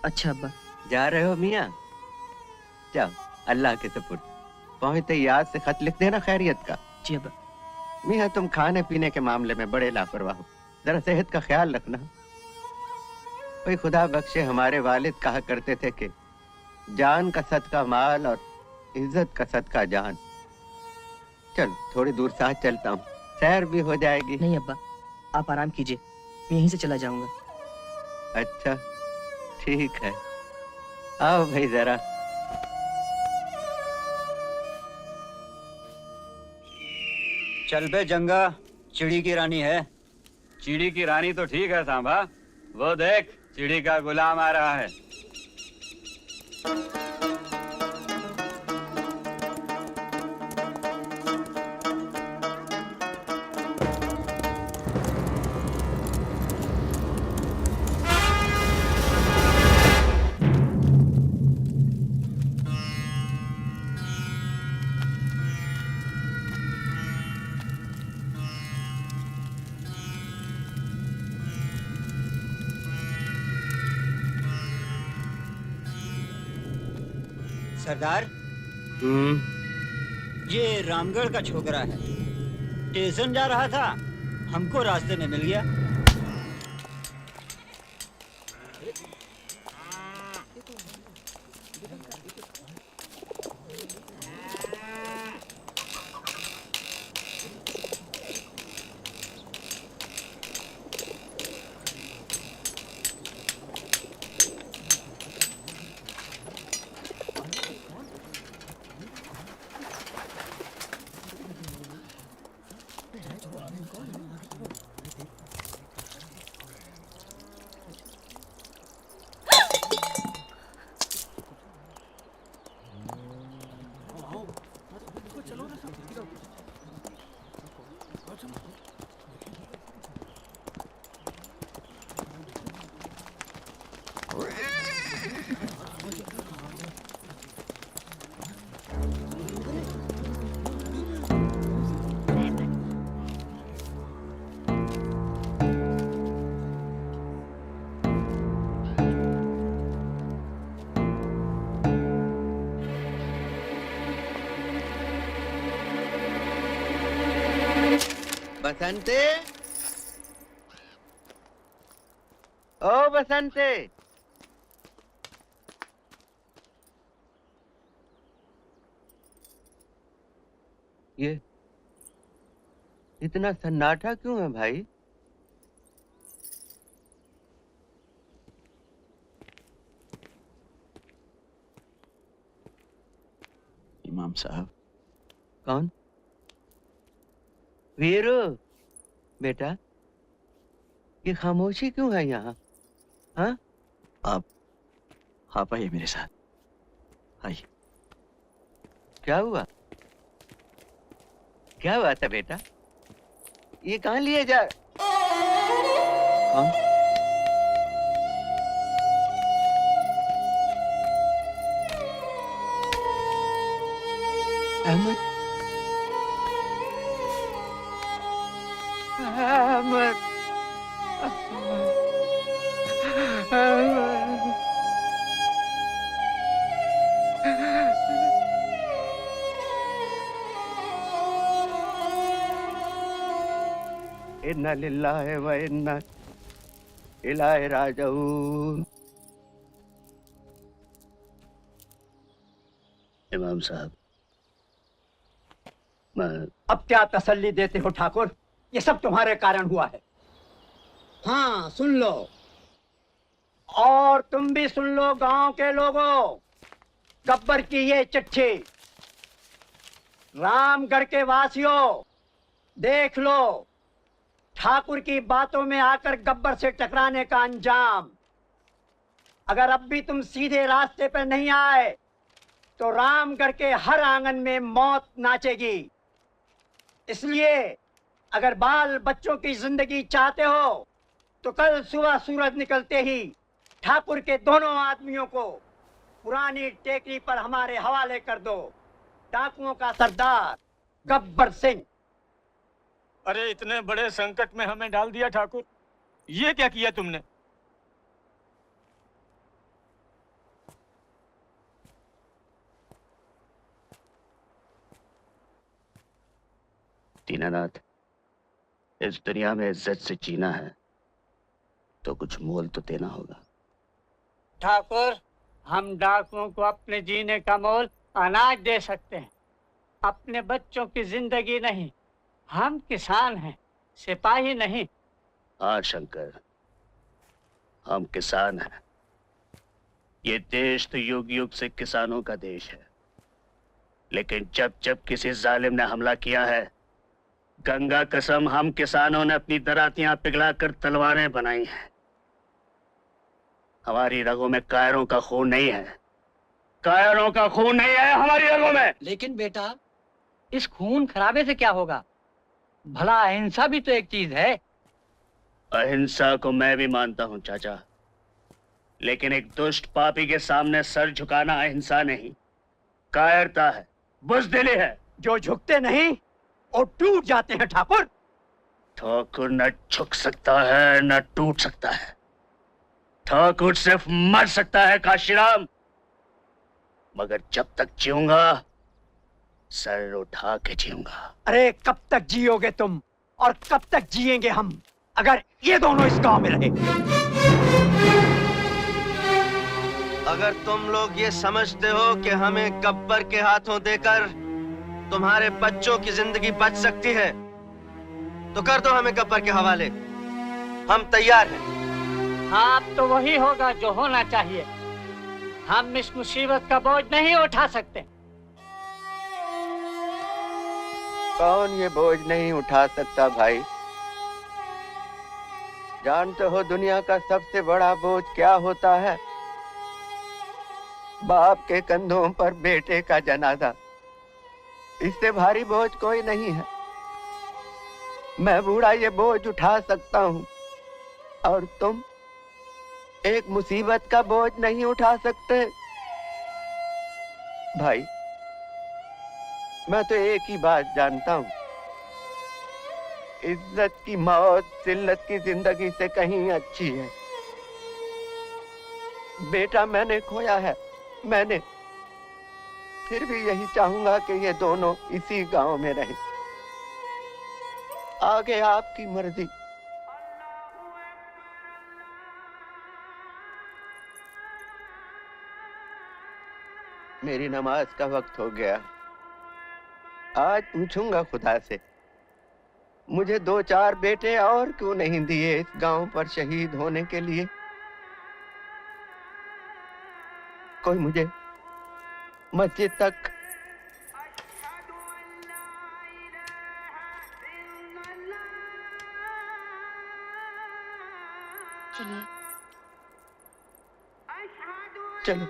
अच्छा अब्बा। जा रहे हो मियाँ? जाओ, अल्लाह के सपुर्द। पहुंचते याद से खत लिख देना खैरियत का। जी अब्बा। मियाँ तुम खाने पीने के मामले में बड़े लापरवाह हो, जरा सेहत का ख्याल रखना। कोई खुदा बख्शे हमारे वालिद कहा करते थे कि जान का सदका माल और इज्जत का सदका जान। चल थोड़ी दूर साथ चलता हूँ, सैर भी हो जाएगी। नहीं अब्बा, आप आराम कीजिए, मैं यहीं से चला जाऊंगा। अच्छा ठीक है, आओ भाई जरा। चल बे जंगा, चिड़ी की रानी है। चिड़ी की रानी तो ठीक है सांभा, वो देख चिड़ी का गुलाम आ रहा है। सरदार, ये रामगढ़ का छोकरा है। स्टेशन जा रहा था, हमको रास्ते में मिल गया। बसंते, ओ बसंते, ये इतना सन्नाटा क्यों है भाई? इमाम साहब। कौन? वीरू बेटा, ये खामोशी क्यों है यहाँ? हाँ? आप आइए मेरे साथ, आइए। क्या हुआ? क्या हुआ था बेटा? ये कहाँ लिए जा? कौन? अहमद? अहमद? इन्ना लिल्लाहि व इन्ना इलैहि राजिऊन। इमाम साहब, अब क्या तसल्ली देते हो ठाकुर? ये सब तुम्हारे कारण हुआ है। हाँ सुन लो, और तुम भी सुन लो गांव के लोगों। गब्बर की ये चिट्ठी, रामगढ़ के वासियों देख लो, ठाकुर की बातों में आकर गब्बर से टकराने का अंजाम। अगर अब भी तुम सीधे रास्ते पर नहीं आए तो रामगढ़ के हर आंगन में मौत नाचेगी। इसलिए अगर बाल बच्चों की जिंदगी चाहते हो तो कल सुबह सूरज निकलते ही ठाकुर के दोनों आदमियों को पुरानी टेकरी पर हमारे हवाले कर दो। डाकुओं का सरदार गब्बर सिंह। अरे इतने बड़े संकट में हमें डाल दिया ठाकुर, ये क्या किया तुमने? दीनानाथ, इस दुनिया में इज्जत से जीना है तो कुछ मोल तो देना होगा। ठाकुर, हम डाकुओं को अपने जीने का मोल अनाज दे सकते हैं, अपने बच्चों की जिंदगी नहीं। हम किसान हैं, सिपाही नहीं। हाँ शंकर, हम किसान हैं। ये देश तो युग युग से किसानों का देश है, लेकिन जब जब किसी जालिम ने हमला किया है, गंगा कसम हम किसानों ने अपनी दरातियां पिघलाकर तलवारें बनाई हैं। हमारी रगों में कायरों का खून नहीं है, कायरों का खून नहीं है हमारी रगों में। लेकिन बेटा, इस खून खराबे से क्या होगा? भला अहिंसा भी तो एक चीज है। अहिंसा को मैं भी मानता हूं चाचा, लेकिन एक दुष्ट पापी के सामने सर झुकाना अहिंसा नहीं, कायरता है, बुज़दिली है। जो झुकते नहीं वो टूट जाते हैं ठाकुर। ठाकुर न झुक सकता है न टूट सकता है, ठाकुर सिर्फ मर सकता है काशीराम। मगर जब तक जीऊंगा सर उठा के जीऊंगा। अरे कब तक जियोगे तुम और कब तक जिएंगे हम, अगर ये दोनों इस गांव में रहे? अगर तुम लोग ये समझते हो कि हमें गब्बर के हाथों देकर तुम्हारे बच्चों की जिंदगी बच सकती है, तो कर दो हमें गब्बर के हवाले, हम तैयार हैं। हाँ, अब तो वही होगा जो होना चाहिए। हम इस मुसीबत का बोझ नहीं उठा सकते। कौन ये बोझ नहीं उठा सकता भाई? जानते हो दुनिया का सबसे बड़ा बोझ क्या होता है? बाप के कंधों पर बेटे का जनाजा। इससे भारी बोझ कोई नहीं है। मैं बूढ़ा ये बोझ उठा सकता हूँ, और तुम एक मुसीबत का बोझ नहीं उठा सकते। भाई, मैं तो एक ही बात जानता हूँ, इज्जत की मौत जिल्लत की जिंदगी से कहीं अच्छी है। बेटा मैंने खोया है, मैंने, फिर भी यही चाहूंगा कि ये दोनों इसी गांव में रहें। आगे आपकी मर्जी। मेरी नमाज का वक्त हो गया। आज पूछूंगा खुदा से, मुझे 2-4 बेटे और क्यों नहीं दिए इस गांव पर शहीद होने के लिए? कोई मुझे मस्जिद तक चलिए। चलो।